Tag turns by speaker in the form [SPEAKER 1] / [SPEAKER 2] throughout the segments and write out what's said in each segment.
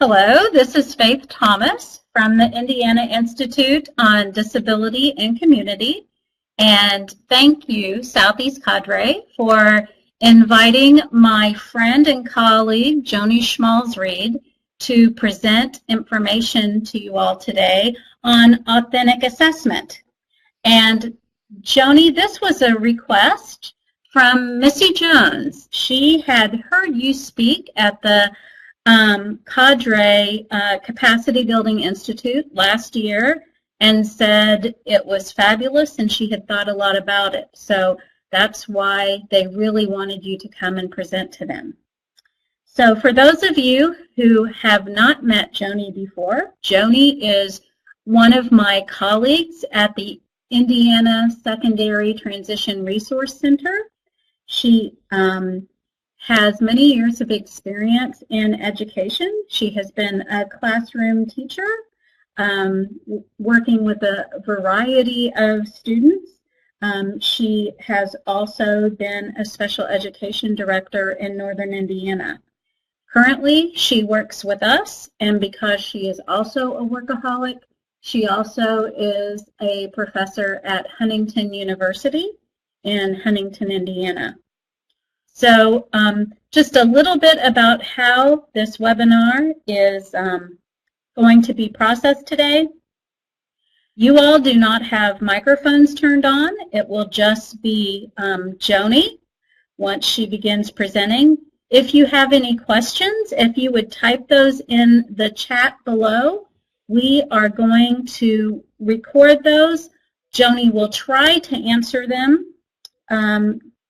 [SPEAKER 1] Hello, this is Faith Thomas from the Indiana Institute on Disability and Community. And thank you, Southeast Cadre, for inviting my friend and colleague, Joni Schmalzried, to present information to you all today on authentic assessment. And Joni, this was a request from Missy Jones. She had heard you speak at the Cadre Capacity Building Institute last year and said it was fabulous and she had thought a lot about it. So that's why they really wanted you to come and present to them. So for those of you who have not met Joni before, Joni is one of my colleagues at the Indiana Secondary Transition Resource Center. She has many years of experience in education. She has been a classroom teacher, working with a variety of students. She has also been a special education director in Northern Indiana. Currently, she works with us, and because she is also a workaholic, she also is a professor at Huntington University in Huntington, Indiana. So just a little bit about how this webinar is going to be processed today. You all do not have microphones turned on. It will just be Joni once she begins presenting. If you have any questions, if you would type those in the chat below, we are going to record those. Joni will try to answer them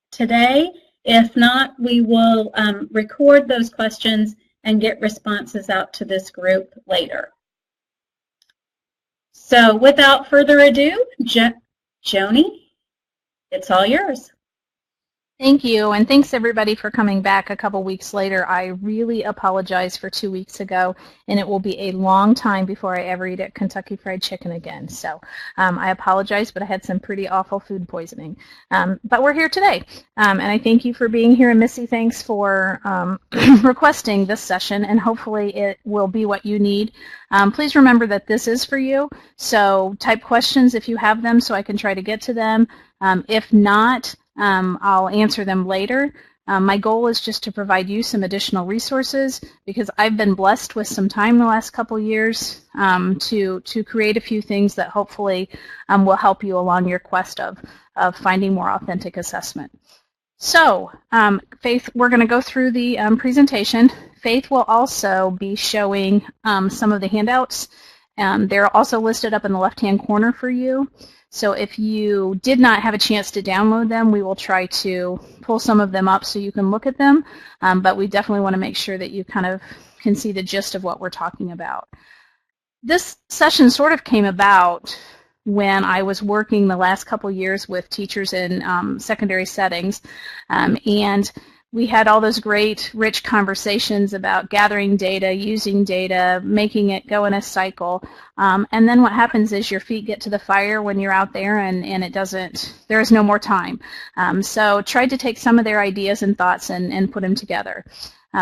[SPEAKER 1] today. If not, we will record those questions and get responses out to this group later. So without further ado, Joni, it's all yours.
[SPEAKER 2] Thank you, and thanks everybody for coming back a couple weeks later. I really apologize for 2 weeks ago, and it will be a long time before I ever eat at Kentucky Fried Chicken again. So I apologize, but I had some pretty awful food poisoning. But we're here today, and I thank you for being here. And Missy, thanks for requesting this session, and hopefully it will be what you need. Please remember that this is for you, so type questions if you have them so I can try to get to them. If not, I'll answer them later. My goal is just to provide you some additional resources because I've been blessed with some time the last couple years to create a few things that hopefully will help you along your quest of finding more authentic assessment. So, Faith, we're going to go through the presentation. Faith will also be showing some of the handouts. They're also listed up in the left-hand corner for you. So if you did not have a chance to download them, we will try to pull some of them up so you can look at them, but we definitely want to make sure that you kind of can see the gist of what we're talking about. This session sort of came about when I was working the last couple years with teachers in secondary settings, and we had all those great, rich conversations about gathering data, using data, making it go in a cycle. And then what happens is your feet get to the fire when you're out there and there is no more time. So tried to take some of their ideas and thoughts and put them together.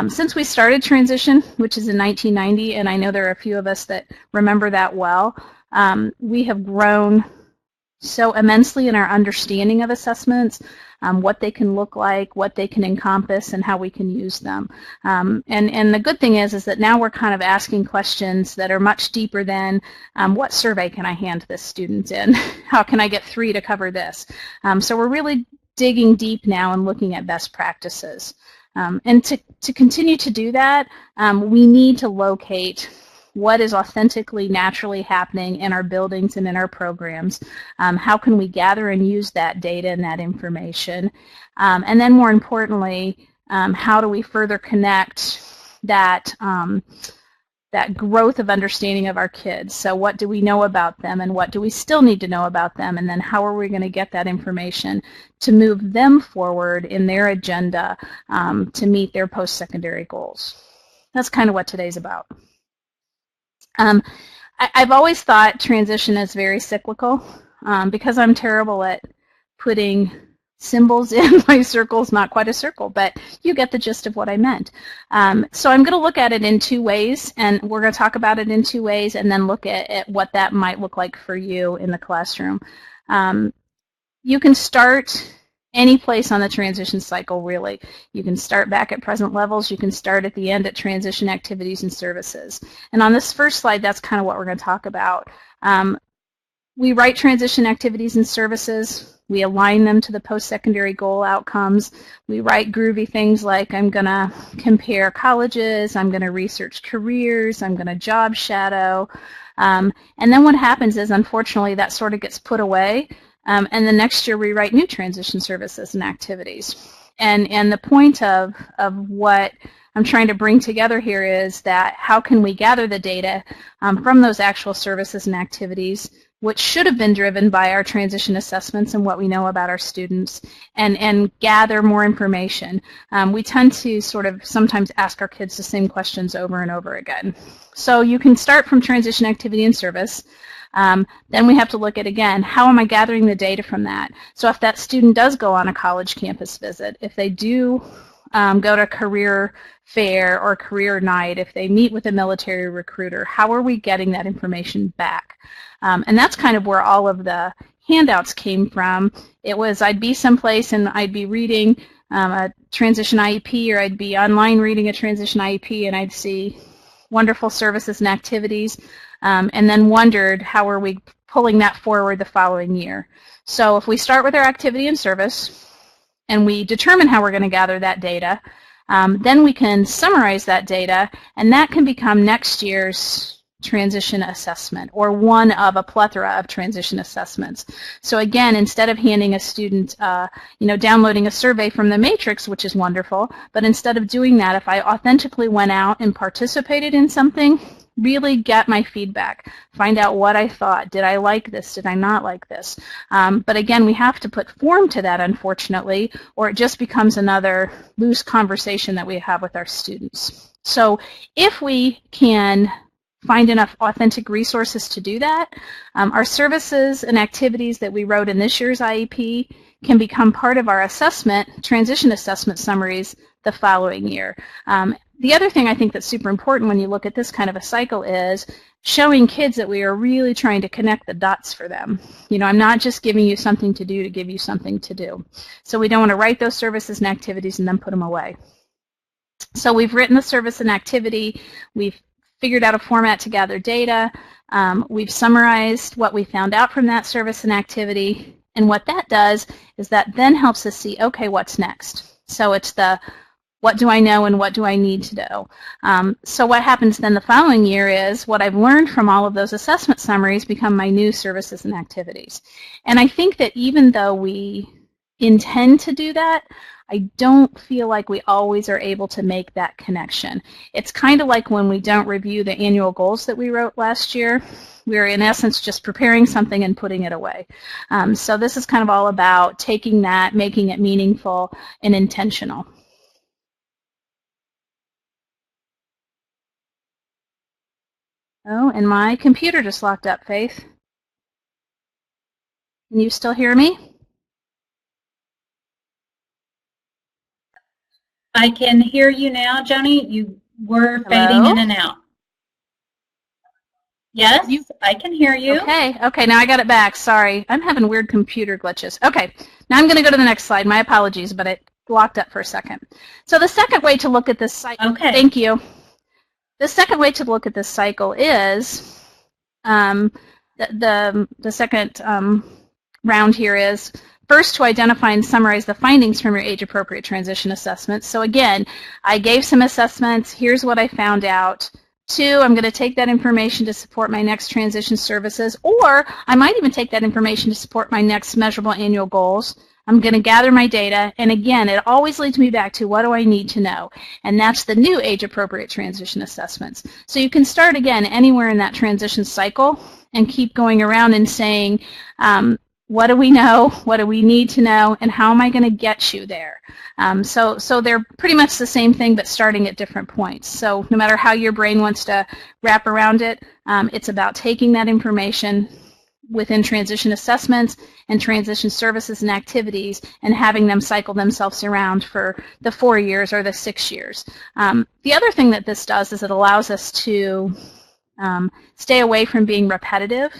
[SPEAKER 2] Since we started Transition, which is in 1990, and I know there are a few of us that remember that well, we have grown so immensely in our understanding of assessments, what they can look like, what they can encompass, and how we can use them. And the good thing is that now we're kind of asking questions that are much deeper than what survey can I hand this student in? How can I get 3 to cover this? So we're really digging deep now and looking at best practices. And to continue to do that, we need to locate what is authentically, naturally happening in our buildings and in our programs. How can we gather and use that data and that information? And then more importantly, how do we further connect that, that growth of understanding of our kids? So what do we know about them and what do we still need to know about them? And then how are we going to get that information to move them forward in their agenda to meet their post-secondary goals? That's kind of what today's about. I've always thought transition is very cyclical because I'm terrible at putting symbols in my circles, not quite a circle, but you get the gist of what I meant. So I'm going to look at it in two ways, and we're going to talk about it in two ways and then look at what that might look like for you in the classroom. You can start any place on the transition cycle, really. You can start back at present levels. You can start at the end at transition activities and services. And on this first slide, that's kind of what we're going to talk about. We write transition activities and services. We align them to the post-secondary goal outcomes. We write groovy things like, I'm going to compare colleges, I'm going to research careers, I'm going to job shadow. And then what happens is, unfortunately, that sort of gets put away. And the next year we write new transition services and activities. And the point of what I'm trying to bring together here is that how can we gather the data from those actual services and activities, which should have been driven by our transition assessments and what we know about our students, and gather more information. We tend to sort of sometimes ask our kids the same questions over and over again. So you can start from transition activity and service. Then we have to look at, again, how am I gathering the data from that? So if that student does go on a college campus visit, if they do go to career fair or career night, if they meet with a military recruiter, how are we getting that information back? And that's kind of where all of the handouts came from. It was, I'd be someplace and I'd be reading a transition IEP, or I'd be online reading a transition IEP, and I'd see wonderful services and activities, and then wondered how are we pulling that forward the following year. So if we start with our activity and service, and we determine how we're going to gather that data, then we can summarize that data, and that can become next year's transition assessment, or one of a plethora of transition assessments. So again, instead of handing a student, downloading a survey from the matrix, which is wonderful, but instead of doing that, if I authentically went out and participated in something, really get my feedback, find out what I thought. Did I like this? Did I not like this? But again, we have to put form to that, unfortunately, or it just becomes another loose conversation that we have with our students. So if we can find enough authentic resources to do that, our services and activities that we wrote in this year's IEP can become part of our assessment, transition assessment summaries the following year. The other thing I think that's super important when you look at this kind of a cycle is showing kids that we are really trying to connect the dots for them. I'm not just giving you something to do to give you something to do. So we don't want to write those services and activities and then put them away. So we've written the service and activity, we've figured out a format to gather data, we've summarized what we found out from that service and activity, and what that does is that then helps us see, okay, what's next? So it's the what do I know and what do I need to know? So what happens then the following year is what I've learned from all of those assessment summaries become my new services and activities. And I think that even though we intend to do that, I don't feel like we always are able to make that connection. It's kind of like when we don't review the annual goals that we wrote last year. We're in essence just preparing something and putting it away. So this is kind of all about taking that, making it meaningful and intentional. Oh, and my computer just locked up, Faith. Can you still hear me?
[SPEAKER 1] I can hear you now, Joni. You were fading in and out. Yes, I can hear you.
[SPEAKER 2] Okay, now I got it back. Sorry, I'm having weird computer glitches. Okay, now I'm going to go to the next slide. My apologies, but it locked up for a second. So the second way to look at this cycle, thank you. The second way to look at this cycle is, the second round here is, first, to identify and summarize the findings from your age-appropriate transition assessments. So again, I gave some assessments. Here's what I found out. 2, I'm going to take that information to support my next transition services, or I might even take that information to support my next measurable annual goals. I'm going to gather my data, and again, it always leads me back to what do I need to know, and that's the new age-appropriate transition assessments. So you can start again anywhere in that transition cycle and keep going around and saying, what do we know, what do we need to know, and how am I going to get you there? So they're pretty much the same thing, but starting at different points. So no matter how your brain wants to wrap around it, it's about taking that information, within transition assessments and transition services and activities, and having them cycle themselves around for the 4 years or the 6 years. The other thing that this does is it allows us to stay away from being repetitive.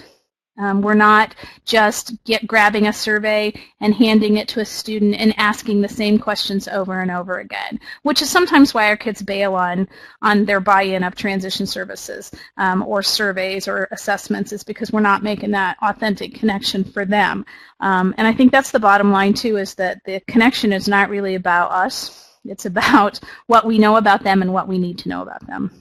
[SPEAKER 2] We're not just grabbing a survey and handing it to a student and asking the same questions over and over again, which is sometimes why our kids bail on their buy-in of transition services or surveys or assessments, is because we're not making that authentic connection for them. And I think that's the bottom line too, is that the connection is not really about us. It's about what we know about them and what we need to know about them.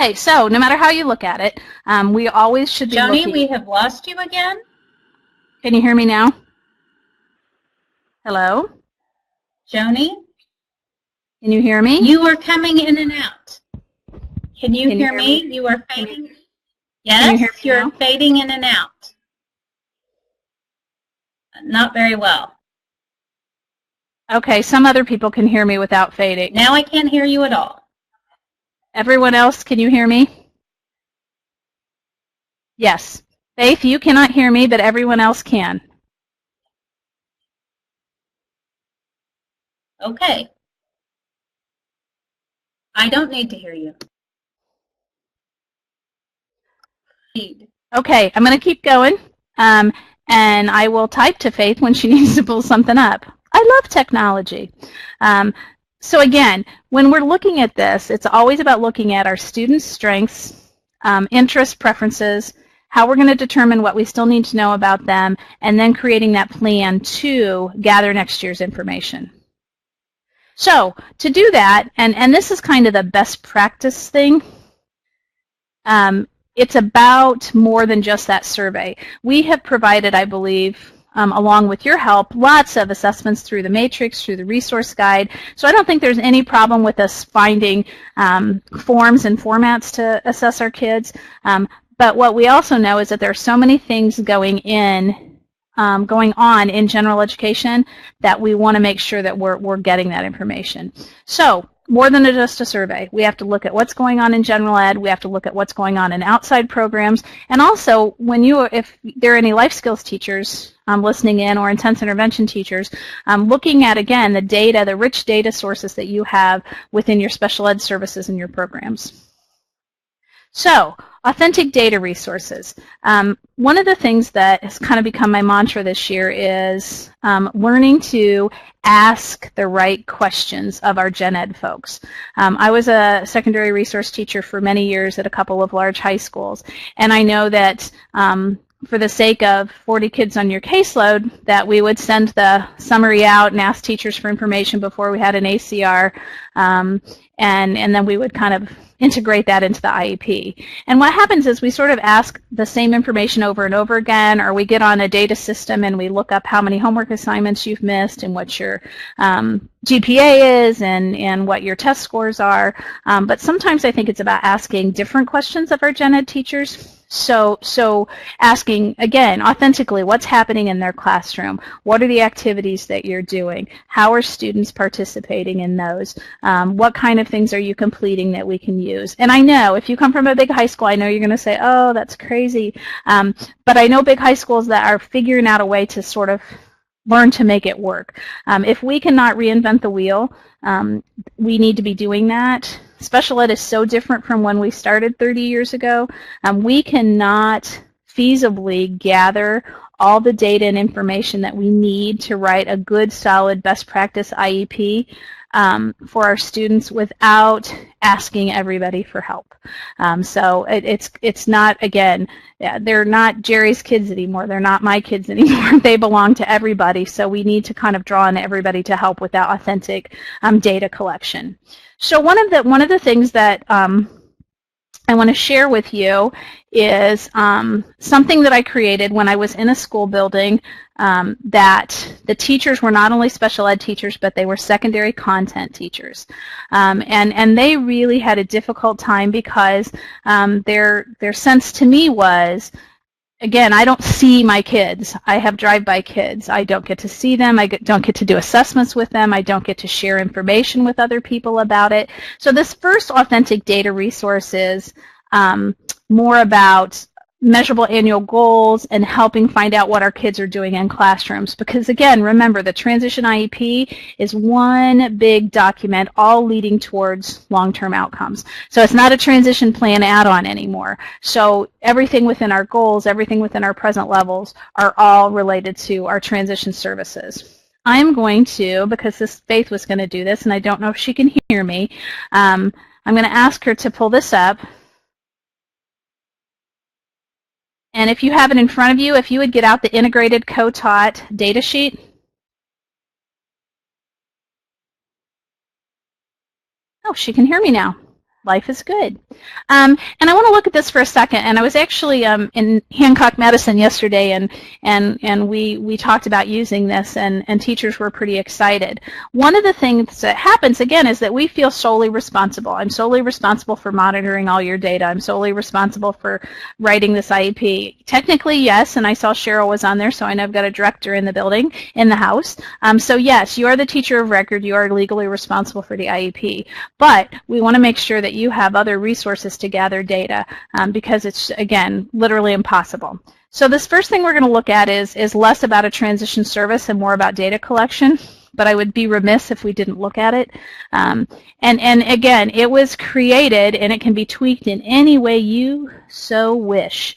[SPEAKER 2] Okay, so no matter how you look at it, we always should be
[SPEAKER 1] Joni,
[SPEAKER 2] looking...
[SPEAKER 1] we have lost you again.
[SPEAKER 2] Can you hear me now? Hello?
[SPEAKER 1] Joni?
[SPEAKER 2] Can you hear me?
[SPEAKER 1] You are coming in and out. Can you hear me? You are fading. Yes, you're fading in and out. Not very well.
[SPEAKER 2] Okay, some other people can hear me without fading.
[SPEAKER 1] Now I can't hear you at all.
[SPEAKER 2] Everyone else, can you hear me? Yes. Faith, you cannot hear me, but everyone else can.
[SPEAKER 1] Okay. I don't need to hear you.
[SPEAKER 2] Okay, I'm going to keep going, and I will type to Faith when she needs to pull something up. I love technology. So again, when we're looking at this, it's always about looking at our students' strengths, interests, preferences, how we're going to determine what we still need to know about them, and then creating that plan to gather next year's information. So to do that, and this is kind of the best practice thing, it's about more than just that survey. We have provided, I believe, along with your help, lots of assessments through the matrix, through the resource guide. So I don't think there's any problem with us finding forms and formats to assess our kids. But what we also know is that there are so many things going on in general education that we want to make sure that we're getting that information. So more than just a survey, we have to look at what's going on in general ed. We have to look at what's going on in outside programs. And also, if there are any life skills teachers listening in, or intense intervention teachers, looking at, again, the data, the rich data sources that you have within your special ed services and your programs. So, authentic data resources. One of the things that has kind of become my mantra this year is learning to ask the right questions of our gen ed folks. I was a secondary resource teacher for many years at a couple of large high schools, and I know that for the sake of 40 kids on your caseload, that we would send the summary out and ask teachers for information before we had an ACR, and then we would kind of integrate that into the IEP. And what happens is we sort of ask the same information over and over again, or we get on a data system and we look up how many homework assignments you've missed and what your GPA is and what your test scores are. But sometimes I think it's about asking different questions of our gen ed teachers. So asking, again, authentically, what's happening in their classroom? What are the activities that you're doing? How are students participating in those? What kind of things are you completing that we can use? And I know, if you come from a big high school, I know you're going to say, oh, that's crazy. But I know big high schools that are figuring out a way to sort of learn to make it work. If we cannot reinvent the wheel, we need to be doing that. Special ed is so different from when we started 30 years ago. We cannot feasibly gather all the data and information that we need to write a good, solid, best practice IEP for our students without asking everybody for help. So it's not, again, they're not Jerry's kids anymore. They're not my kids anymore. They belong to everybody. So we need to kind of draw on everybody to help with that authentic data collection. So one of the things that I want to share with you is something that I created when I was in a school building that the teachers were not only special ed teachers, but they were secondary content teachers. And they really had a difficult time because their sense to me was, again, I don't see my kids. I have drive-by kids. I don't get to see them. Don't get to do assessments with them. I don't get to share information with other people about it. So this first authentic data resource is more about measurable annual goals and helping find out what our kids are doing in classrooms. Because again, remember, the Transition IEP is one big document all leading towards long-term outcomes. So it's not a transition plan add-on anymore. So everything within our goals, everything within our present levels are all related to our transition services. I'm going to, because Faith was going to do this, and I don't know if she can hear me, I'm going to ask her to pull this up. And if you have it in front of you, if you would get out the integrated co-taught data sheet. Oh, she can hear me now. Life is good. And I want to look at this for a second. And I was actually in Hancock Medicine yesterday, and we talked about using this, and teachers were pretty excited. One of the things that happens, again, is that we feel solely responsible. I'm solely responsible for monitoring all your data. I'm solely responsible for writing this IEP. Technically, yes, and I saw Cheryl was on there, so I know I've got a director in the building, in the house. So yes, you are the teacher of record. You are legally responsible for the IEP. But we want to make sure that you have other resources to gather data because it's, again, literally impossible. So this first thing we're going to look at is less about a transition service and more about data collection, but I would be remiss if we didn't look at it. And again, it was created and it can be tweaked in any way you so wish.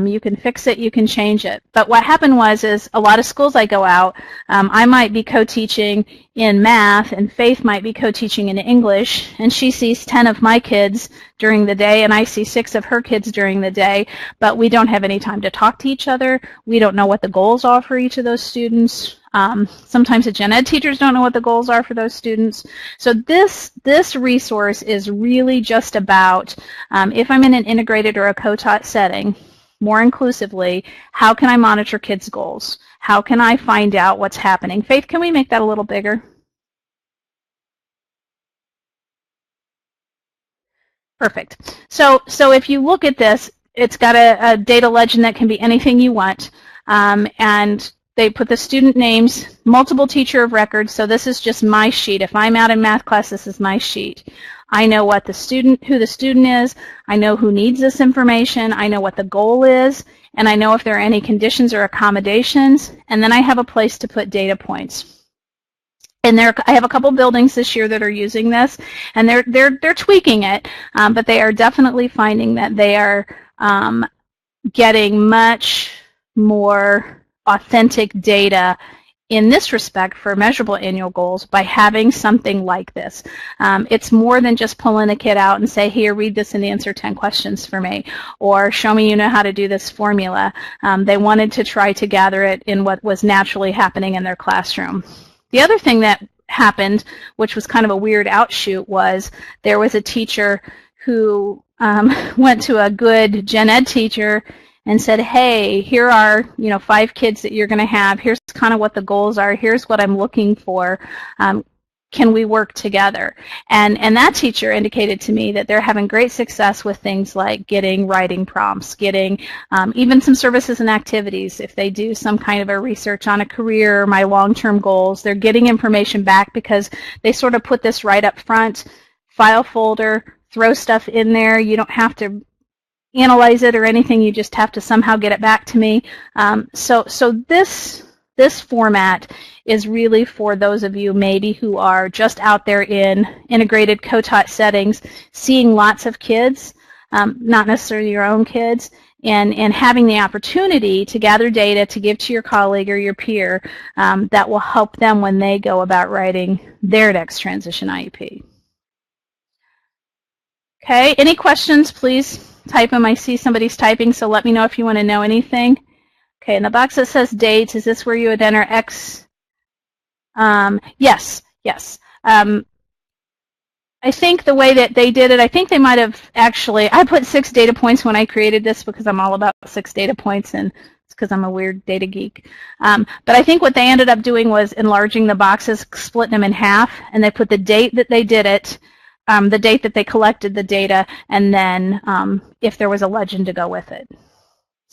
[SPEAKER 2] You can fix it, you can change it. But what happened is a lot of schools I go out, I might be co-teaching in math and Faith might be co-teaching in English, and she sees 10 of my kids during the day and I see 6 of her kids during the day, but we don't have any time to talk to each other. We don't know what the goals are for each of those students. Sometimes the gen ed teachers don't know what the goals are for those students. So this resource is really just about, if I'm in an integrated or a co-taught setting, more inclusively, how can I monitor kids' goals? How can I find out what's happening? Faith, can we make that a little bigger? Perfect. So if you look at this, it's got a data legend that can be anything you want, and they put the student names, multiple teacher of record, so this is just my sheet. If I'm out in math class, this is my sheet. I know what who the student is, I know who needs this information, I know what the goal is, and I know if there are any conditions or accommodations, and then I have a place to put data points. And I have a couple buildings this year that are using this, and they're tweaking it, but they are definitely finding that they are getting much more authentic data in this respect for measurable annual goals by having something like this. It's more than just pulling a kid out and say, here, read this and answer 10 questions for me, or show me you know how to do this formula. They wanted to try to gather it in what was naturally happening in their classroom. The other thing that happened, which was kind of a weird outshoot, was there was a teacher who went to a good gen ed teacher and said, hey, here are 5 kids that you're going to have. Here's kind of what the goals are. Here's what I'm looking for. Can we work together? And that teacher indicated to me that they're having great success with things like getting writing prompts, getting even some services and activities. If they do some kind of a research on a career, my long-term goals, they're getting information back because they sort of put this right up front, file folder, throw stuff in there. You don't have to analyze it or anything. You just have to somehow get it back to me. So this format is really for those of you maybe who are just out there in integrated co-taught settings, seeing lots of kids, not necessarily your own kids, and having the opportunity to gather data to give to your colleague or your peer that will help them when they go about writing their next transition IEP. Okay, any questions, please type them. I see somebody's typing, so let me know if you want to know anything. Okay, in the box that says dates, is this where you would enter X? Yes. I think the way that they did it, I think they might have actually, I put 6 data points when I created this because I'm all about 6 data points, and it's because I'm a weird data geek. But I think what they ended up doing was enlarging the boxes, splitting them in half, and they put the date that they did it, the date that they collected the data, and then if there was a legend to go with it.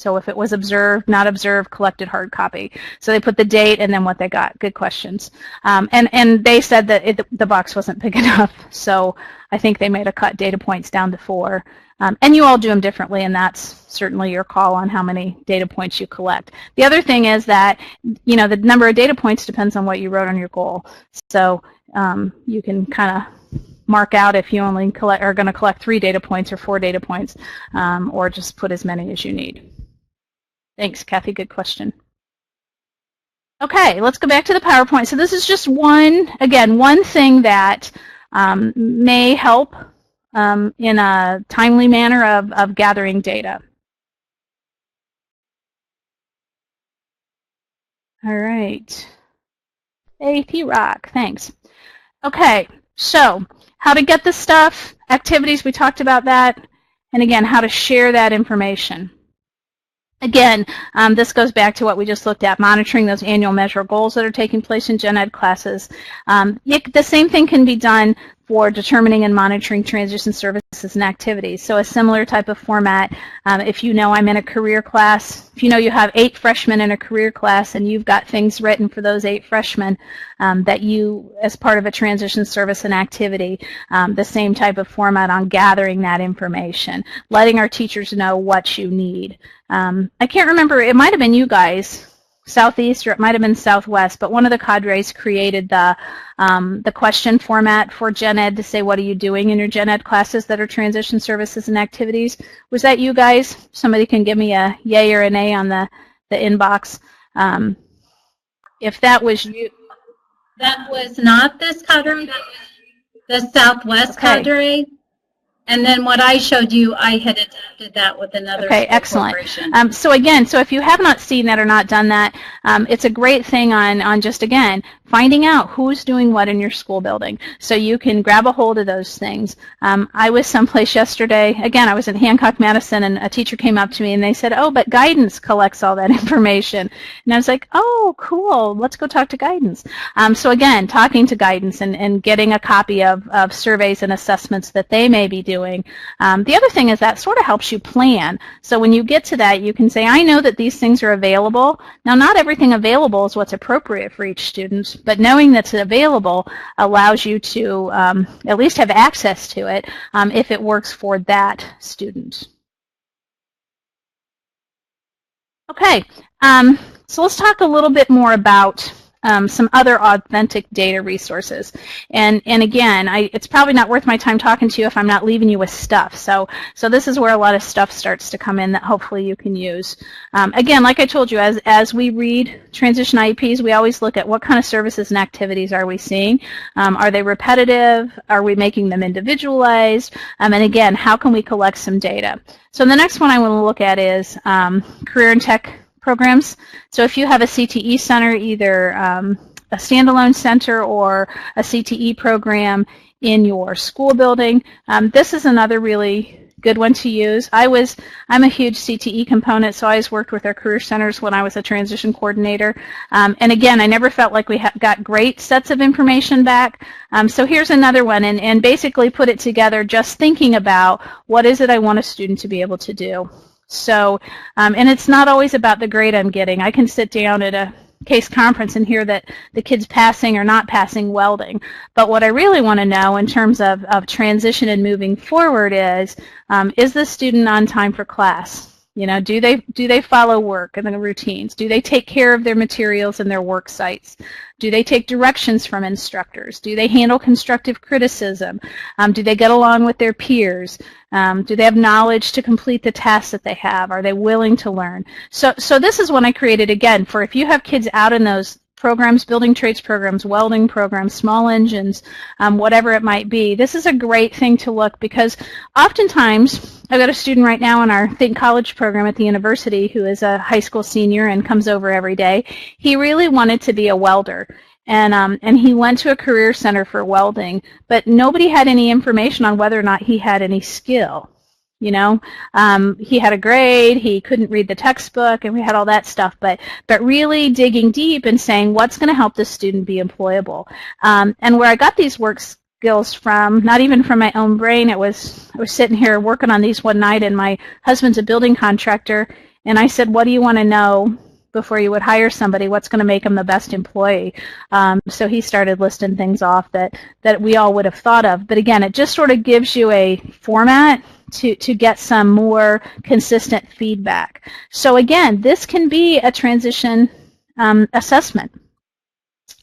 [SPEAKER 2] So if it was observed, not observed, collected hard copy. So they put the date and then what they got. Good questions. And they said that the box wasn't big enough. So I think they made a cut data points down to 4. And you all do them differently, and that's certainly your call on how many data points you collect. The other thing is that, you know, the number of data points depends on what you wrote on your goal. So you can kind of mark out if you only are going to collect 3 data points or 4 data points, or just put as many as you need. Thanks, Kathy. Good question. Okay, let's go back to the PowerPoint. So this is just one thing that may help in a timely manner of gathering data. All right. Hey, P-Rock, thanks. Okay, so how to get the stuff, activities, we talked about that, and again, how to share that information. Again, this goes back to what we just looked at, monitoring those annual measure goals that are taking place in gen ed classes. The same thing can be done for determining and monitoring transition services and activities. So a similar type of format, if you know I'm in a career class, if you know you have 8 freshmen in a career class and you've got things written for those 8 freshmen that you, as part of a transition service and activity, the same type of format on gathering that information, letting our teachers know what you need. I can't remember, it might have been you guys, Southeast, or it might have been Southwest, but one of the cadres created the question format for gen ed to say, what are you doing in your gen ed classes that are transition services and activities? Was that you guys? Somebody can give me a yay or a nay on the inbox. If that was you.
[SPEAKER 1] That was not this cadre, that was the Southwest cadre. And then what I showed you, I had adapted that with another
[SPEAKER 2] excellent. So again, so if you have not seen that or not done that, it's a great thing on just, again, finding out who's doing what in your school building. So you can grab a hold of those things. I was someplace yesterday, again, I was in Hancock, Madison, and a teacher came up to me and they said, oh, but guidance collects all that information. And I was like, oh, cool, let's go talk to guidance. So again, talking to guidance and getting a copy of surveys and assessments that they may be doing. The other thing is that sort of helps you plan. So when you get to that, you can say, I know that these things are available. Now, not everything available is what's appropriate for each student, but knowing that's available allows you to at least have access to it if it works for that student. Okay, so let's talk a little bit more about some other authentic data resources. And again, it's probably not worth my time talking to you if I'm not leaving you with stuff. So this is where a lot of stuff starts to come in that hopefully you can use. Again, like I told you, as we read transition IEPs, we always look at what kind of services and activities are we seeing. Are they repetitive? Are we making them individualized? And again, how can we collect some data? So the next one I want to look at is career and tech programs. So if you have a CTE center, either a standalone center or a CTE program in your school building, this is another really good one to use. I'm a huge CTE component, so I always worked with our career centers when I was a transition coordinator. And again, I never felt like we got great sets of information back. So here's another one, and basically put it together just thinking about what is it I want a student to be able to do. So, and it's not always about the grade I'm getting. I can sit down at a case conference and hear that the kid's passing or not passing welding. But what I really want to know in terms of transition and moving forward is the student on time for class? You know, do they follow work and the routines? Do they take care of their materials and their work sites? Do they take directions from instructors? Do they handle constructive criticism? Do they get along with their peers? Do they have knowledge to complete the tasks that they have? Are they willing to learn? So this is one I created, again, for if you have kids out in those programs, building trades programs, welding programs, small engines, whatever it might be. This is a great thing to look, because oftentimes, I've got a student right now in our Think College program at the university who is a high school senior and comes over every day. He really wanted to be a welder. And he went to a career center for welding, but nobody had any information on whether or not he had any skill. You know, he had a grade, he couldn't read the textbook, and we had all that stuff, but really digging deep and saying, what's going to help this student be employable? And where I got these work skills from, not even from my own brain, I was sitting here working on these one night, and my husband's a building contractor, And I said, what do you want to know before you would hire somebody? What's going to make them the best employee? So he started listing things off that we all would have thought of. But again, it just sort of gives you a format to get some more consistent feedback. So again, this can be a transition assessment.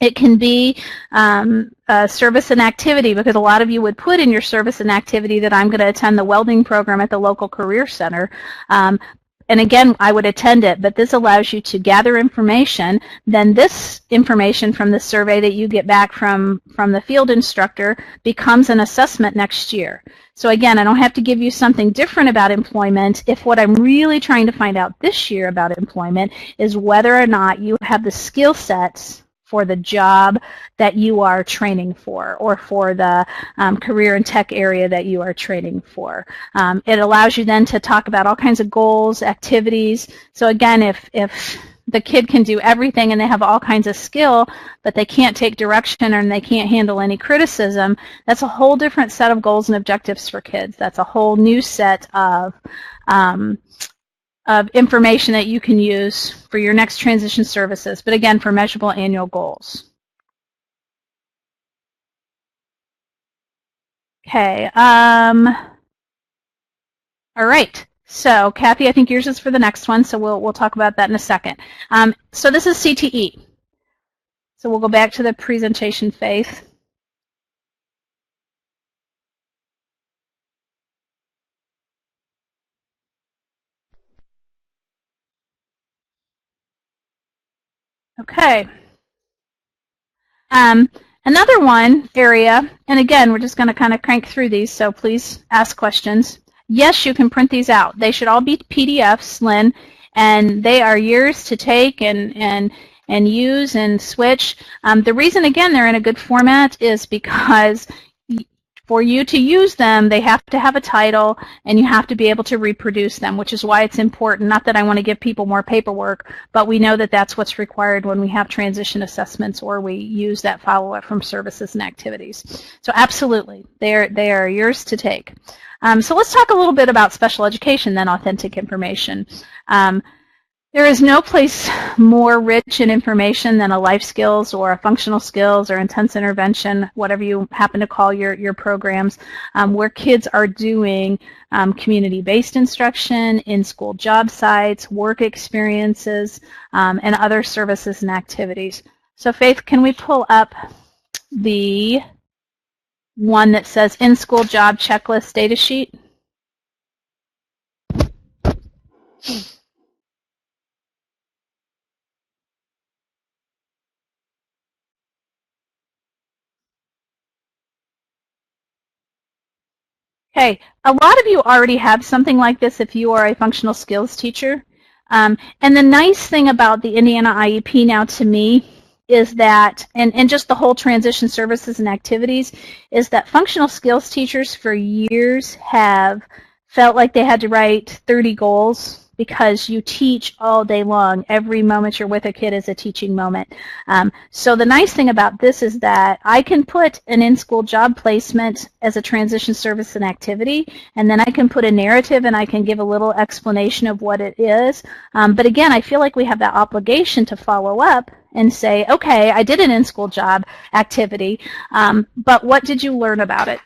[SPEAKER 2] It can be a service and activity, because a lot of you would put in your service and activity that I'm going to attend the welding program at the local career center. And again, I would attend it, but this allows you to gather information. Then this information from the survey that you get back from the field instructor becomes an assessment next year. So again, I don't have to give you something different about employment if what I'm really trying to find out this year about employment is whether or not you have the skill sets for the job that you are training for, or for the career and tech area that you are training for. It allows you then to talk about all kinds of goals, activities. So again, if the kid can do everything and they have all kinds of skill, but they can't take direction and they can't handle any criticism, that's a whole different set of goals and objectives for kids. That's a whole new set of information that you can use for your next transition services, but again, for measurable annual goals. Okay. All right. So, Kathy, I think yours is for the next one, so we'll talk about that in a second. So this is CTE. So we'll go back to the presentation phase. Okay. Another one area, and again, we're just going to kind of crank through these, so please ask questions. Yes, you can print these out. They should all be PDFs, Lynn, and they are yours to take and use and switch. The reason, again, they're in a good format is because for you to use them, they have to have a title, and you have to be able to reproduce them, which is why it's important. Not that I want to give people more paperwork, but we know that that's what's required when we have transition assessments or we use that follow-up from services and activities. So absolutely, they are yours to take. So let's talk a little bit about special education, then authentic information. There is no place more rich in information than a life skills or a functional skills or intense intervention, whatever you happen to call your programs, where kids are doing community-based instruction, in-school job sites, work experiences, and other services and activities. So Faith, can we pull up the one that says in-school job checklist data sheet? Okay, a lot of you already have something like this if you are a functional skills teacher. And the nice thing about the Indiana IEP now to me is that, and just the whole transition services and activities, is that functional skills teachers for years have felt like they had to write 30 goals because you teach all day long. Every moment you're with a kid is a teaching moment. So the nice thing about this is that I can put an in-school job placement as a transition service and activity, and then I can put a narrative and I can give a little explanation of what it is. But again, I feel like we have that obligation to follow up and say, okay, I did an in-school job activity, but what did you learn about it?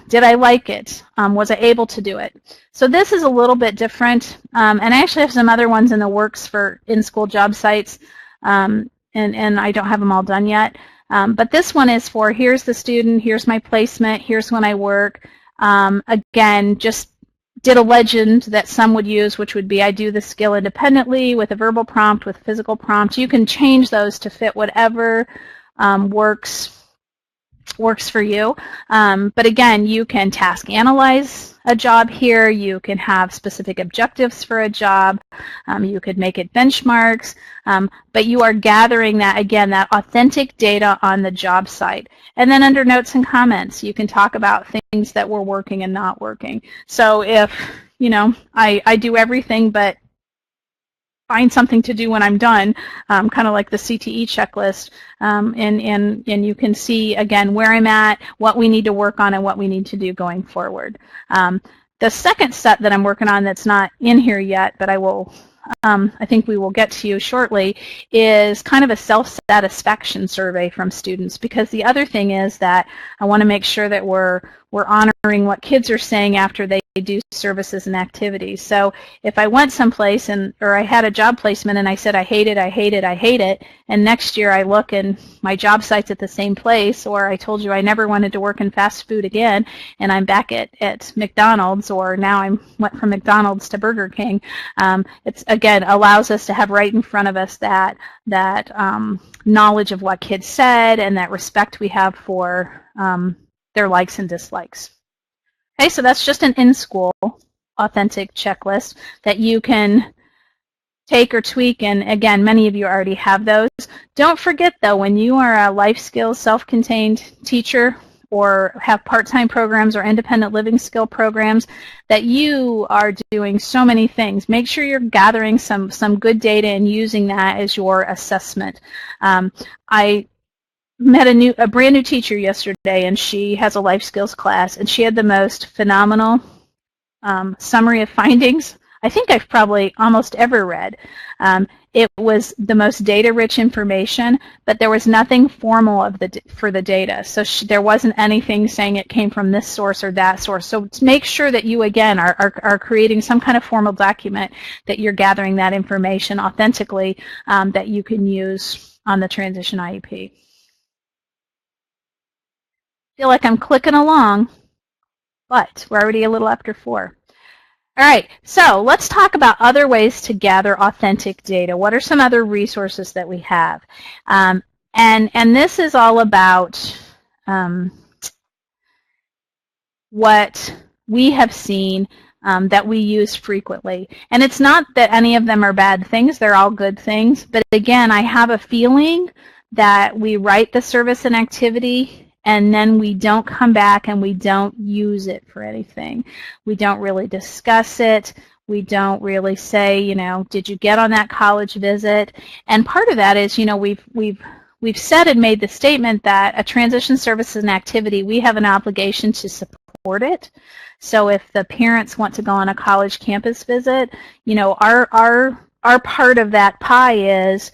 [SPEAKER 2] Did I like it? Was I able to do it? So this is a little bit different, and I actually have some other ones in the works for in-school job sites, and I don't have them all done yet. But this one is for, here's the student, here's my placement, here's when I work. Again, just did a legend that some would use, which would be, I do the skill independently with a verbal prompt, with physical prompt. You can change those to fit whatever works for you. But again, you can task analyze a job here. You can have specific objectives for a job. You could make it benchmarks. But you are gathering that, again, that authentic data on the job site. And then under notes and comments, you can talk about things that were working and not working. So if, I do everything but find something to do when I'm done, kind of like the CTE checklist, and you can see, again, where I'm at, what we need to work on, and what we need to do going forward. The second set that I'm working on that's not in here yet, but I think we will get to you shortly, is kind of a self-satisfaction survey from students, because the other thing is that I want to make sure that we're honoring what kids are saying after they do services and activities. So if I went someplace or I had a job placement and I said, I hate it, I hate it, I hate it, and next year I look and my job site's at the same place, or I told you I never wanted to work in fast food again and I'm back at McDonald's, or now I went from McDonald's to Burger King, it's again allows us to have right in front of us that knowledge of what kids said and that respect we have for their likes and dislikes. Okay, so that's just an in-school authentic checklist that you can take or tweak, and again, many of you already have those. Don't forget, though, when you are a life skills self-contained teacher or have part-time programs or independent living skill programs, that you are doing so many things. Make sure you're gathering some good data and using that as your assessment. I met a brand new teacher yesterday, and she has a life skills class, and she had the most phenomenal summary of findings I think I've probably almost ever read. It was the most data-rich information, but there was nothing formal for the data. So there wasn't anything saying it came from this source or that source. So make sure that you, again, are creating some kind of formal document that you're gathering that information authentically that you can use on the transition IEP. I feel like I'm clicking along, but we're already a little after 4. All right, so let's talk about other ways to gather authentic data. What are some other resources that we have? And this is all about what we have seen that we use frequently. And it's not that any of them are bad things, they're all good things. But again, I have a feeling that we write the service and activity and then we don't come back and we don't use it for anything. We don't really discuss it. We don't really say, you know, did you get on that college visit? And part of that is, you know, we've said and made the statement that a transition service and activity, we have an obligation to support it. So if the parents want to go on a college campus visit, you know, our part of that pie is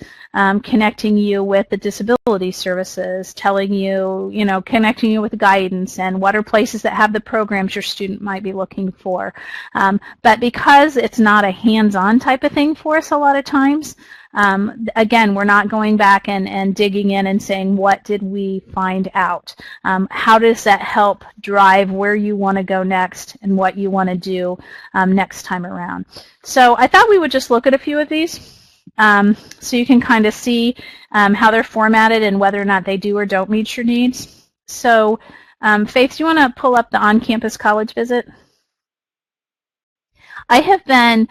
[SPEAKER 2] connecting you with the disability services, telling you, you know, connecting you with guidance and what are places that have the programs your student might be looking for. But because it's not a hands-on type of thing for us a lot of times, again, we're not going back and digging in and saying, what did we find out? How does that help drive where you want to go next and what you want to do next time around? So I thought we would just look at a few of these so you can kind of see how they're formatted and whether or not they do or don't meet your needs. So Faith, do you want to pull up the on-campus college visit? I have been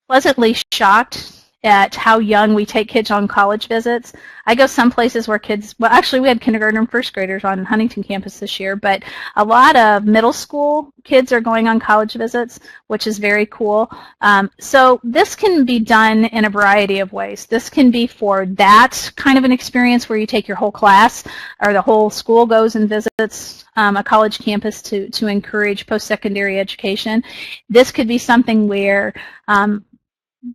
[SPEAKER 2] pleasantly shocked at how young we take kids on college visits. I go some places where kids, well, actually we had kindergarten and first graders on Huntington campus this year, but a lot of middle school kids are going on college visits, which is very cool. So this can be done in a variety of ways. This can be for that kind of an experience where you take your whole class or the whole school goes and visits a college campus to encourage post-secondary education. This could be something where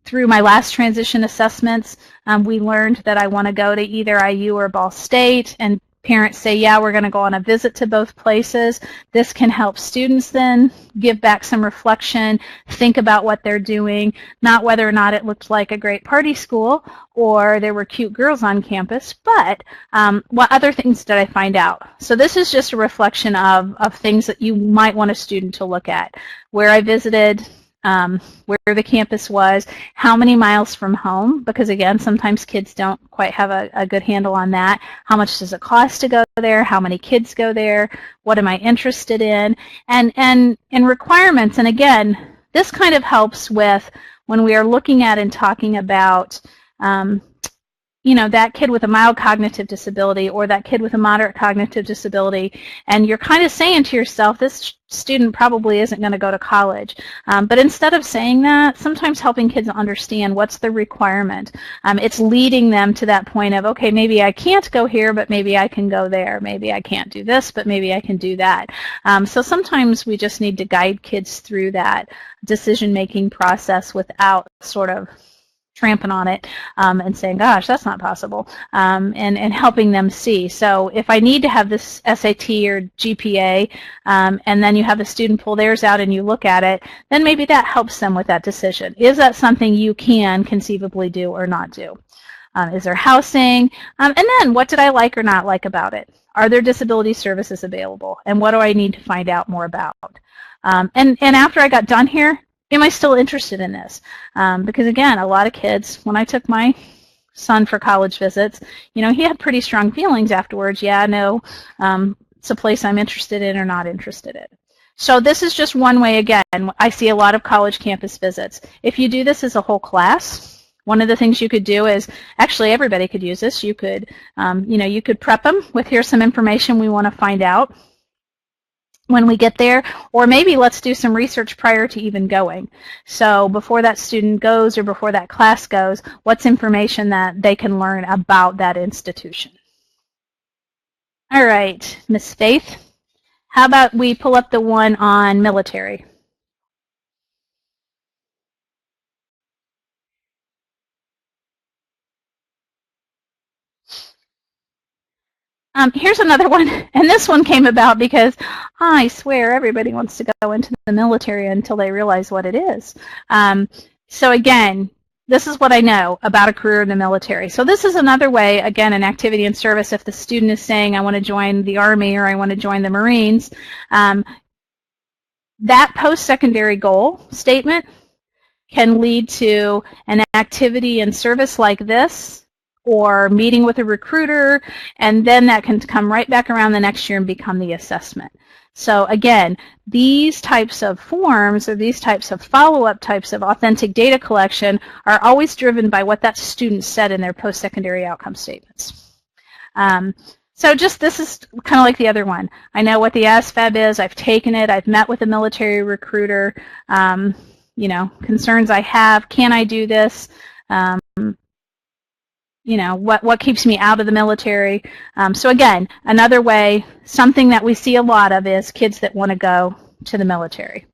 [SPEAKER 2] through my last transition assessments, we learned that I want to go to either IU or Ball State, and parents say, yeah, we're going to go on a visit to both places. This can help students then give back some reflection, think about what they're doing, not whether or not it looked like a great party school or there were cute girls on campus, but what other things did I find out? So this is just a reflection of things that you might want a student to look at. Where I visited, where the campus was, how many miles from home, because again, sometimes kids don't quite have a good handle on that. How much does it cost to go there? How many kids go there? What am I interested in? And requirements, and again, this kind of helps with when we are looking at and talking about that kid with a mild cognitive disability or that kid with a moderate cognitive disability, and you're kind of saying to yourself, this student probably isn't going to go to college. But instead of saying that, sometimes helping kids understand what's the requirement. It's leading them to that point of, okay, maybe I can't go here, but maybe I can go there. Maybe I can't do this, but maybe I can do that. So sometimes we just need to guide kids through that decision-making process without sort of tramping on it and saying, gosh, that's not possible, and helping them see. So if I need to have this SAT or GPA, and then you have the student pull theirs out and you look at it, then maybe that helps them with that decision. Is that something you can conceivably do or not do? Is there housing? And then what did I like or not like about it? Are there disability services available? And what do I need to find out more about? And after I got done here, am I still interested in this? Because again, a lot of kids, when I took my son for college visits, he had pretty strong feelings afterwards. Yeah, no, it's a place I'm interested in or not interested in. So this is just one way. Again, I see a lot of college campus visits. If you do this as a whole class, one of the things you could do is, actually everybody could use this. You could, you could prep them with, here's some information we want to find out when we get there, or maybe let's do some research prior to even going. So before that student goes or before that class goes, what's information that they can learn about that institution? All right, Miss Faith, how about we pull up the one on military? Here's another one, and this one came about because I swear everybody wants to go into the military until they realize what it is. So again, this is what I know about a career in the military. So this is another way, again, an activity in service. If the student is saying, I want to join the Army or I want to join the Marines, that post-secondary goal statement can lead to an activity in service like this, or meeting with a recruiter, and then that can come right back around the next year and become the assessment. So again, these types of forms or these types of follow-up types of authentic data collection are always driven by what that student said in their post-secondary outcome statements. So just this is kind of like the other one. I know what the ASVAB is. I've taken it. I've met with a military recruiter. Concerns I have. Can I do this? What keeps me out of the military? So again, another way, something that we see a lot of is kids that want to go to the military.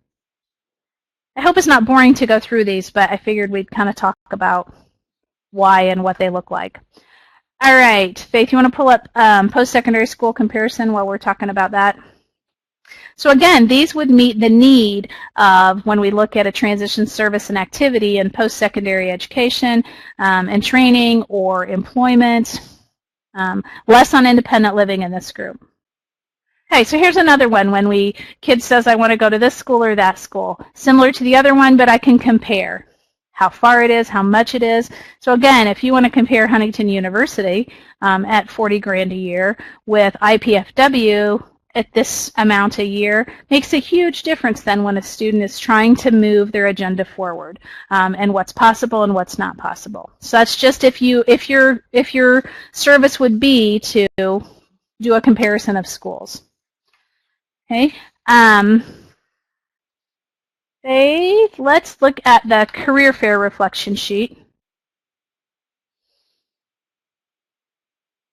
[SPEAKER 2] I hope it's not boring to go through these, but I figured we'd kind of talk about why and what they look like. All right, Faith, you want to pull up post-secondary school comparison while we're talking about that? So again, these would meet the need of when we look at a transition service and activity in post-secondary education and training or employment, less on independent living in this group. Okay, so here's another one when kid says, I want to go to this school or that school. Similar to the other one, but I can compare how far it is, how much it is. So again, if you want to compare Huntington University at $40,000 a year with IPFW at this amount a year, makes a huge difference then when a student is trying to move their agenda forward and what's possible and what's not possible. So that's just if your service would be to do a comparison of schools. Okay. Faith, let's look at the career fair reflection sheet.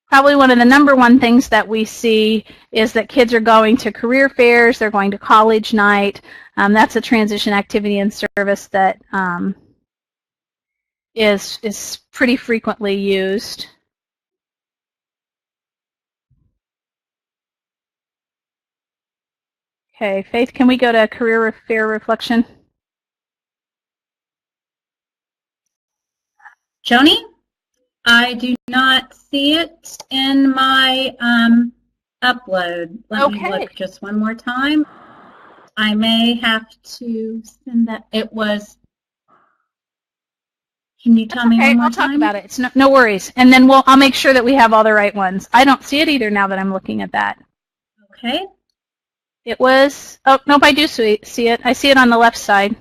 [SPEAKER 2] Probably one of the number one things that we see is that kids are going to career fairs, they're going to college night. That's a transition activity and service that is pretty frequently used. Okay, Faith, can we go to career fair reflection?
[SPEAKER 1] Joni, I do not see it in my upload. Let me look just one more time. I may have to send that. It was. Can you tell me one more time?
[SPEAKER 2] I'll talk about it. It's no worries. And then I'll make sure that we have all the right ones. I don't see it either now that I'm looking at that.
[SPEAKER 1] Okay.
[SPEAKER 2] It was, oh, nope, I do see it. I see it on the left side.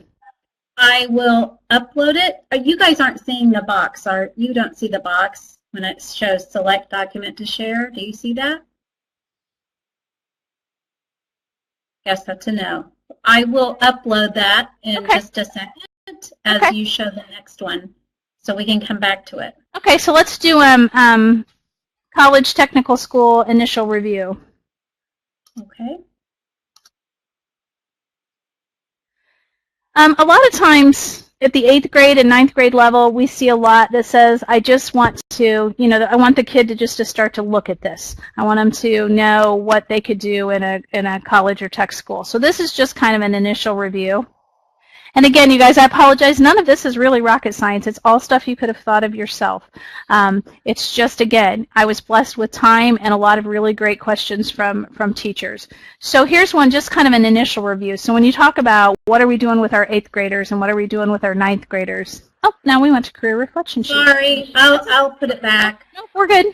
[SPEAKER 1] I will upload it. You guys aren't seeing the box, you don't see the box? when it shows select document to share. Do you see that? Guess that's a no. I will upload that in just a second as you show the next one, so we can come back to it.
[SPEAKER 2] Okay, so let's do college technical school initial review.
[SPEAKER 1] Okay.
[SPEAKER 2] A lot of times at the 8th grade and 9th grade level, we see a lot that says, I just want to, I want the kid to start to look at this. I want them to know what they could do in a college or tech school. So this is just kind of an initial review. And again, you guys, I apologize. None of this is really rocket science. It's all stuff you could have thought of yourself. It's just, again, I was blessed with time and a lot of really great questions from teachers. So here's one, just kind of an initial review. So when you talk about what are we doing with our 8th graders and what are we doing with our 9th graders? Oh, now we went to career reflection sheet.
[SPEAKER 1] Sorry, I'll put it back.
[SPEAKER 2] No, we're good.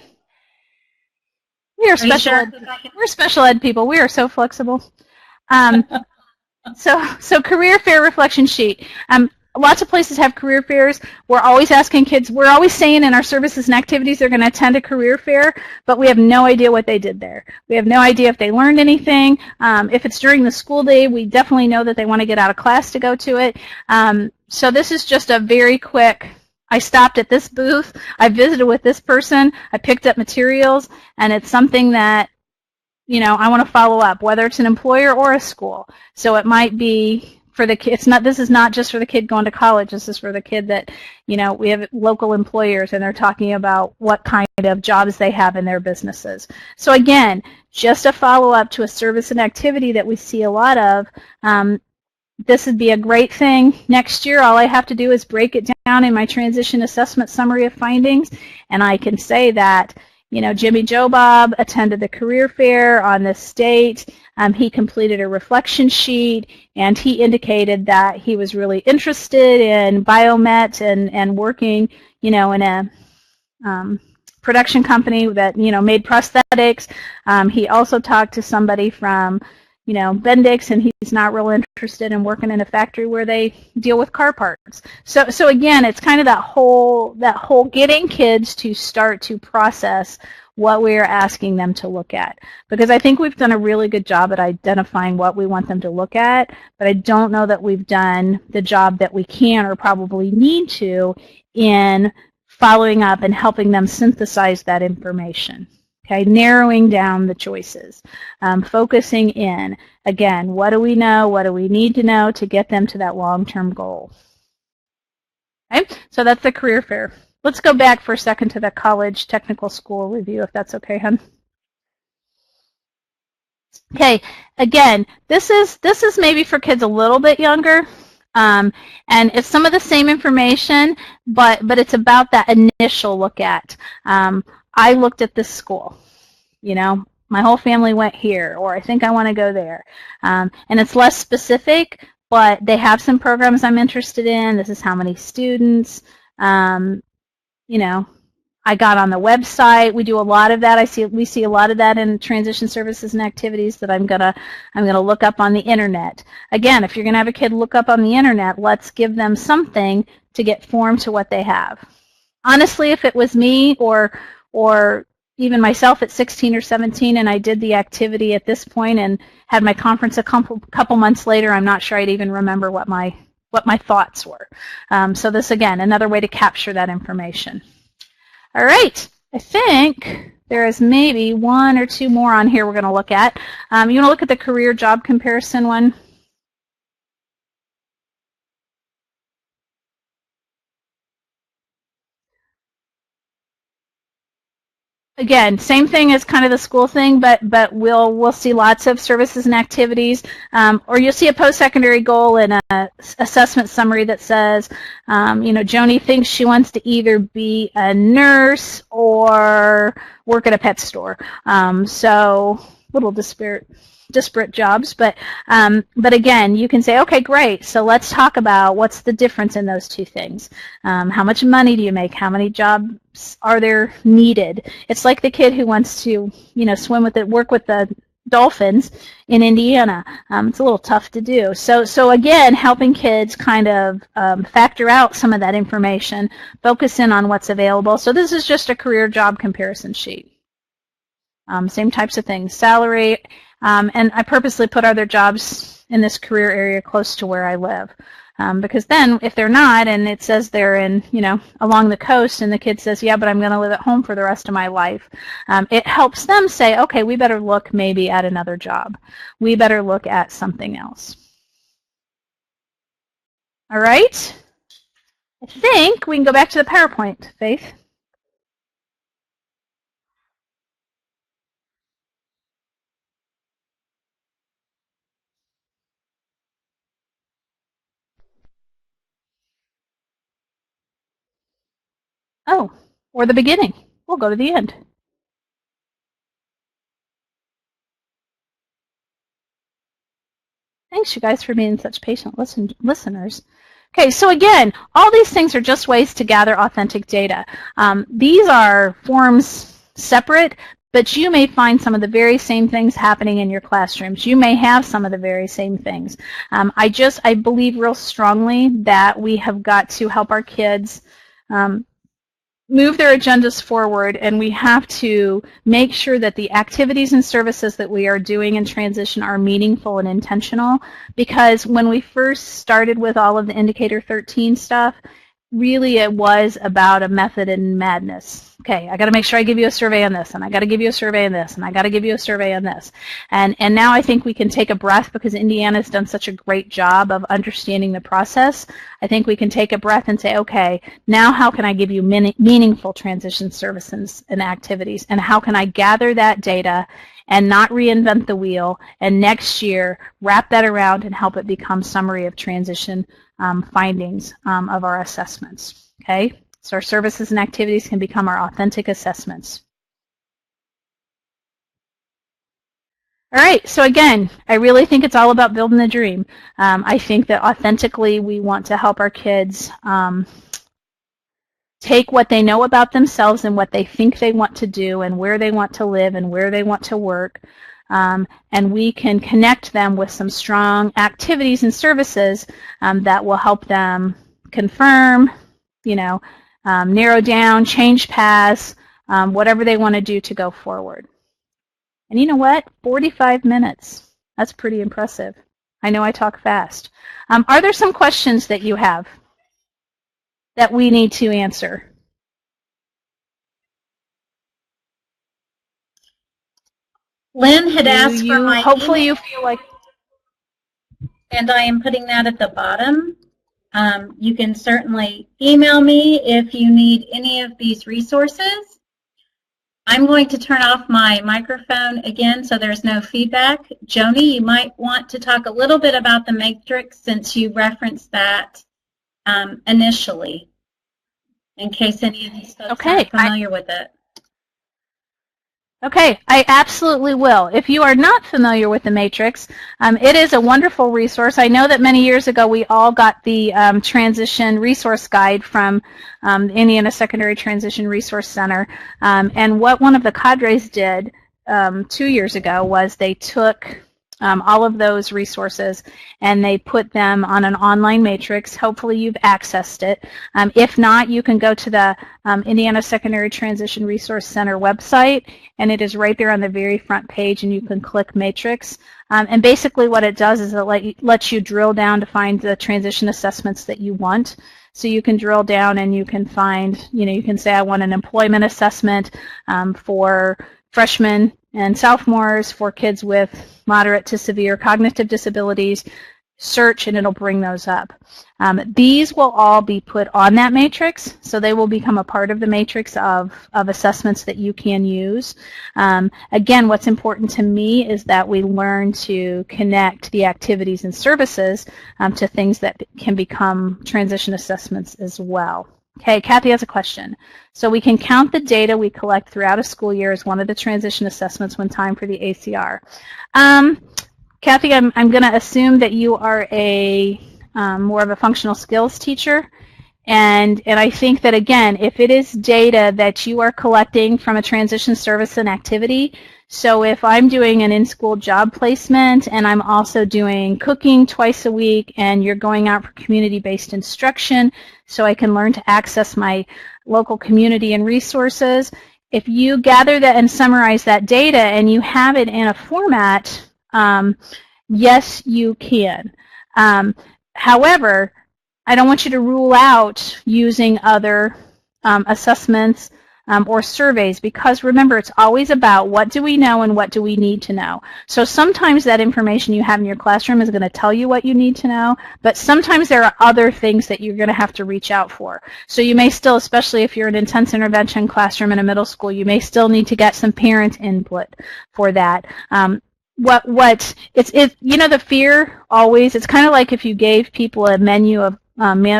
[SPEAKER 2] We are special ed. We're special ed people. We are so flexible. So career fair reflection sheet. Lots of places have career fairs. We're always asking kids, we're always saying in our services and activities they're going to attend a career fair, but we have no idea what they did there. We have no idea if they learned anything. If it's during the school day, we definitely know that they want to get out of class to go to it. So this is just a very quick, I stopped at this booth, I visited with this person, I picked up materials, and it's something that I want to follow up, whether it's an employer or a school. So it might be for the kid. This is not just for the kid going to college. This is for the kid that, we have local employers and they're talking about what kind of jobs they have in their businesses. So again, just a follow-up to a service and activity that we see a lot of. This would be a great thing. Next year, all I have to do is break it down in my transition assessment summary of findings, and I can say that Jimmy Joe Bob attended the career fair on this date. He completed a reflection sheet, and he indicated that he was really interested in biomet and working, in a production company that, made prosthetics. He also talked to somebody from, Bendix, and he's not real interested in working in a factory where they deal with car parts. So again, it's kind of that whole getting kids to start to process what we are asking them to look at. Because I think we've done a really good job at identifying what we want them to look at, but I don't know that we've done the job that we can or probably need to in following up and helping them synthesize that information. Okay, narrowing down the choices, focusing in. Again, what do we know? What do we need to know to get them to that long-term goal? Okay, so that's the career fair. Let's go back for a second to the college technical school review, if that's okay, hon. Okay, again, this is maybe for kids a little bit younger. And it's some of the same information, but it's about that initial look at. I looked at this school, my whole family went here, or I think I want to go there. And it's less specific, but they have some programs I'm interested in. This is how many students. I got on the website. We do a lot of that. We see a lot of that in transition services and activities that I'm gonna look up on the internet. Again, if you're gonna have a kid look up on the internet, let's give them something to get formed to what they have. Honestly, if it was me or even myself at 16 or 17 and I did the activity at this point and had my conference a couple months later, I'm not sure I'd even remember what my thoughts were. So this, again, another way to capture that information. All right, I think there is maybe one or two more on here we're going to look at. You want to look at the career job comparison one? Again, same thing as kind of the school thing, but we'll see lots of services and activities, or you'll see a post-secondary goal and a assessment summary that says, Joni thinks she wants to either be a nurse or work at a pet store. So little disparate jobs, but again, you can say, okay, great. So let's talk about what's the difference in those two things. How much money do you make? How many jobs are there needed? It's like the kid who wants to, swim with it, work with the dolphins in Indiana. It's a little tough to do. So again, helping kids kind of factor out some of that information, focus in on what's available. So this is just a career job comparison sheet. Same types of things, salary, and I purposely put other jobs in this career area close to where I live. Because then if they're not, and it says they're in, along the coast, and the kid says, yeah, but I'm going to live at home for the rest of my life, it helps them say, okay, we better look maybe at another job. We better look at something else. All right? I think we can go back to the PowerPoint, Faith. Oh, or the beginning. We'll go to the end. Thanks, you guys, for being such patient listeners. Okay, so again, all these things are just ways to gather authentic data. These are forms separate, but you may find some of the very same things happening in your classrooms. You may have some of the very same things. I believe real strongly that we have got to help our kids move their agendas forward, and we have to make sure that the activities and services that we are doing in transition are meaningful and intentional, because when we first started with all of the Indicator 13 stuff, really it was about a method and madness. Okay, I got to make sure I give you a survey on this, and I got to give you a survey on this, and I got to give you a survey on this. And now I think we can take a breath, because Indiana's done such a great job of understanding the process. I think we can take a breath and say, okay, now how can I give you meaningful transition services and activities, and how can I gather that data and not reinvent the wheel, and next year wrap that around and help it become summary of transition findings of our assessments. Okay, so our services and activities can become our authentic assessments. All right, so again, I really think it's all about building the dream. I think that authentically we want to help our kids take what they know about themselves and what they think they want to do and where they want to live and where they want to work, and we can connect them with some strong activities and services that will help them confirm, narrow down, change paths, whatever they want to do to go forward. And you know what? 45 minutes. That's pretty impressive. I know I talk fast. Are there some questions that you have that we need to answer?
[SPEAKER 1] Lynn had asked for my
[SPEAKER 2] hopefully
[SPEAKER 1] email,
[SPEAKER 2] you feel like,
[SPEAKER 1] and I am putting that at the bottom. You can certainly email me if you need any of these resources. I'm going to turn off my microphone again so there's no feedback. Joni, you might want to talk a little bit about the matrix since you referenced that initially, in case any of these folks aren't familiar with it.
[SPEAKER 2] Okay, I absolutely will. If you are not familiar with the matrix, it is a wonderful resource. I know that many years ago we all got the transition resource guide from the Indiana Secondary Transition Resource Center, and what one of the cadres did 2 years ago was they took all of those resources and they put them on an online matrix. Hopefully you've accessed it. If not, you can go to the Indiana Secondary Transition Resource Center website, and it is right there on the very front page, and you can click matrix. And basically what it does is it lets you drill down to find the transition assessments that you want. So you can drill down and you can find, you can say I want an employment assessment for freshmen and sophomores, for kids with moderate to severe cognitive disabilities. Search and it'll bring those up. These will all be put on that matrix, so they will become a part of the matrix of assessments that you can use. Again, what's important to me is that we learn to connect the activities and services to things that can become transition assessments as well. Okay, Kathy has a question. So we can count the data we collect throughout a school year as one of the transition assessments when time for the ACR. Kathy, I'm going to assume that you are a more of a functional skills teacher, And I think that, again, if it is data that you are collecting from a transition service and activity, so if I'm doing an in-school job placement and I'm also doing cooking twice a week and you're going out for community-based instruction so I can learn to access my local community and resources, if you gather that and summarize that data and you have it in a format, yes, you can. However, I don't want you to rule out using other assessments or surveys, because remember, it's always about what do we know and what do we need to know. So sometimes that information you have in your classroom is going to tell you what you need to know, but sometimes there are other things that you're going to have to reach out for. So you may still, especially if you're an intense intervention classroom in a middle school, you may still need to get some parent input for that. You know, the fear always, it's kind of like if you gave people a menu of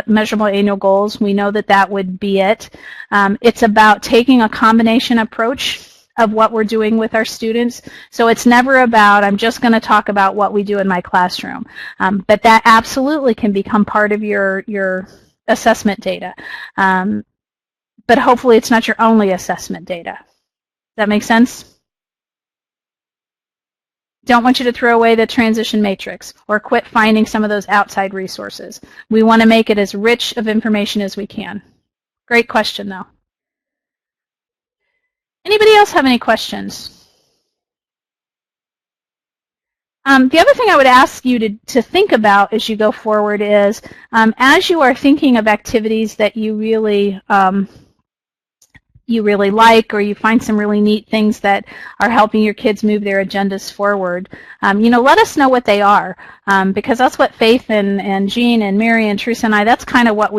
[SPEAKER 2] measurable annual goals, we know that that would be it. It's about taking a combination approach of what we're doing with our students. So it's never about, I'm just going to talk about what we do in my classroom. But that absolutely can become part of your assessment data. But hopefully it's not your only assessment data. Does that make sense? Don't want you to throw away the transition matrix or quit finding some of those outside resources. We want to make it as rich of information as we can. Great question, though. Anybody else have any questions? The other thing I would ask you to think about as you go forward is, as you are thinking of activities that you really like, or you find some really neat things that are helping your kids move their agendas forward, let us know what they are, because that's what Faith and Jean and Mary and Teresa and I, that's kind of what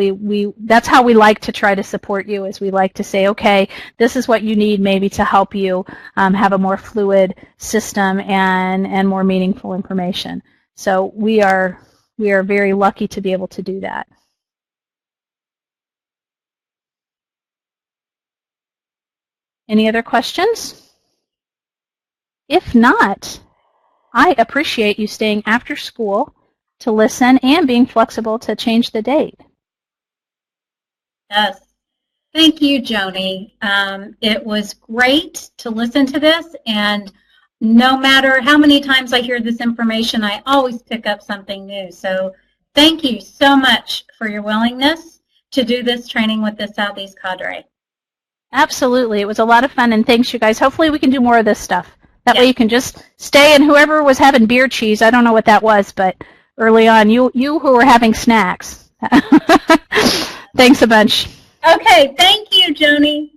[SPEAKER 2] that's how we like to try to support you, is we like to say, okay, this is what you need maybe to help you have a more fluid system and more meaningful information. So we are very lucky to be able to do that. Any other questions? If not, I appreciate you staying after school to listen and being flexible to change the date.
[SPEAKER 1] Yes. Thank you, Joni. It was great to listen to this, and no matter how many times I hear this information, I always pick up something new. So thank you so much for your willingness to do this training with the Southeast Cadre.
[SPEAKER 2] Absolutely. It was a lot of fun, and thanks, you guys. Hopefully we can do more of this stuff. That way you can just stay, and whoever was having beer cheese, I don't know what that was, but early on, you who were having snacks. Thanks a bunch.
[SPEAKER 1] Okay, thank you, Joni.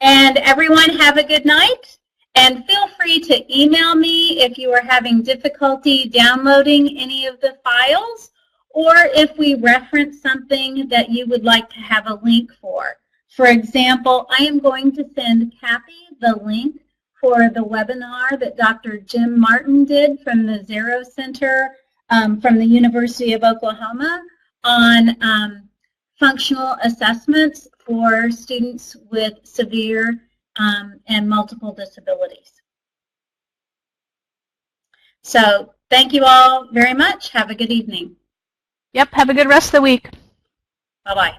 [SPEAKER 1] And everyone, have a good night. And feel free to email me if you are having difficulty downloading any of the files, or if we reference something that you would like to have a link for. For example, I am going to send Kathy the link for the webinar that Dr. Jim Martin did from the Zero Center from the University of Oklahoma on functional assessments for students with severe and multiple disabilities. So thank you all very much. Have a good evening.
[SPEAKER 2] Yep, have a good rest of the week.
[SPEAKER 1] Bye-bye.